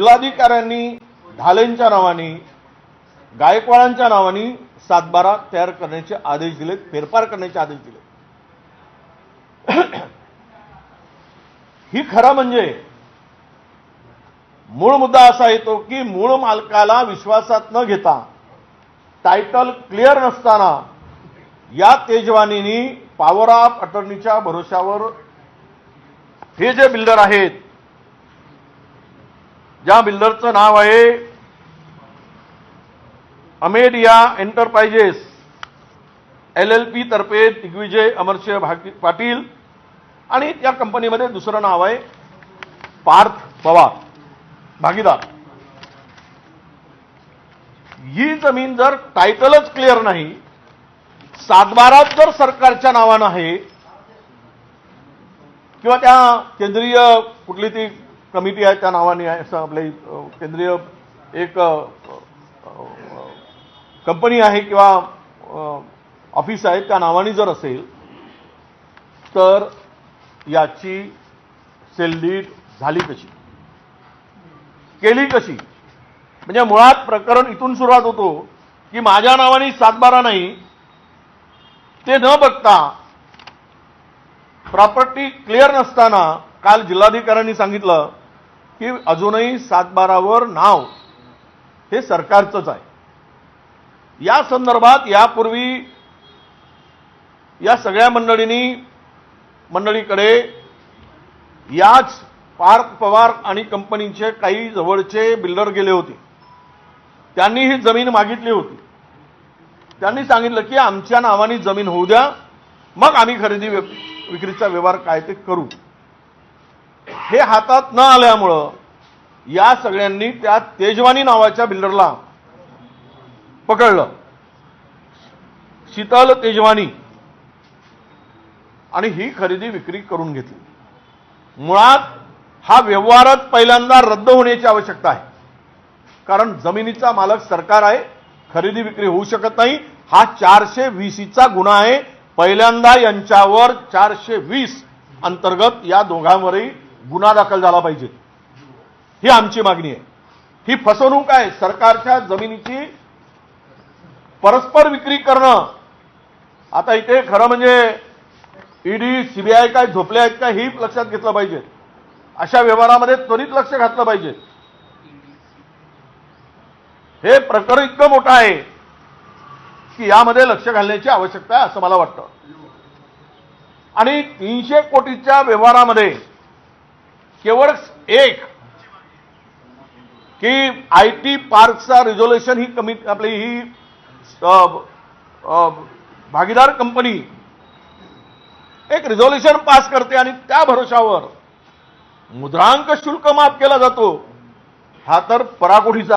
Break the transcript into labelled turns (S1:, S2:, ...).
S1: जिल्हाधिकाऱ्यांनी ढालेंच्या नावाने गायकवाडांच्या नावाने 7/12 तयार करण्याचे आदेश दिलेत, फेरफार करण्याचे आदेश दिले। ही खरं म्हणजे मूळ मुद्दा असा येतो की मूळ मालकाला विश्वासात न घेता टायटल क्लिअर नसताना या तेजवानींनी पॉवर ऑफ अटर्नीच्या भरोशावर हे जे बिल्डर आहेत, ज्या बिल्डरचं नाव आहे अमेडिया एंटरप्राइजेस LLP तर्फे दिग्विजय अमरसिंह पाटील आणि त्या कंपनीमध्ये दुसरं नाव आहे पार्थ पवार भागीदार। ही जमीन जर टायटलच क्लिअर नाही, 7/12 जर सरकारच्या नावानं आहे किंवा त्या केंद्रीय कुठली ती कमिटी आहे त्या नावाने आहे, असं आपले केंद्रीय एक कंपनी आहे किंवा ऑफिस आहे त्या नावाने जर असेल तर याची सेल डीड झाली कशी, केली कशी? म्हणजे मुळात प्रकरण इथून सुरुवात होतो की माझ्या नावाने 7/12 नाही, ते न बघता प्रॉपर्टी क्लिअर नसताना काल जिल्हाधिकाऱ्यांनी सांगितलं की अजूनही 7/12 वर नाव हे सरकारचंच आहे। या संदर्भात यापूर्वी या सगळ्या मंडळीकडे याच पार्थ पवार आणि कंपनीचे काही जवळचे बिल्डर गेले होते, त्यांनी ही जमीन मागितली होती। त्यांनी सांगितलं की आमच्या नावाने जमीन होऊ द्या, मग आम्ही खरेदी विक्रीचा व्यवहार काय ते करू। हे हातात न आल्यामुळं या सगळ्यांनी त्या तेजवानी नावाच्या बिल्डरला पकडलं, शीतल तेजवानी, आणि ही खरेदी विक्री करून घेतली। मुळात हा व्यवहारच पहिल्यांदा रद्द होण्याची आवश्यकता आहे, कारण जमिनीचा मालक सरकार आहे, खरेदी विक्री होऊ शकत नाही। हा 420चा गुन्हा आहे। पहिल्यांदा यांच्यावर 420 अंतर्गत या दोघांवरही गुन्हा दाखल झाला पाहिजे, ही आमची मागणी आहे। ही फसवणूक आहे, सरकारच्या जमिनीची परस्पर विक्री करणं। आता इथे खरं म्हणजे ईडी सीबीआय काय झोपले आहेत का ही लक्षात घेतलं पाहिजे। अशा व्यवहारामध्ये त्वरित लक्ष घातलं पाहिजे। हे प्रकरण इतकं मोठं आहे की यामध्ये लक्ष घालण्याची आवश्यकता आहे असं मला वाटतं। आणि 300 कोटीच्या व्यवहारामध्ये केवळ एक की IT पार्कचा रिझोल्युशन ही कमिटी आपली ही भागीदार कंपनी एक रिझोल्युशन पास करते आणि त्या भरोशावर मुद्रांक शुल्क माफ केला जातो, हा तर पराकोटीचा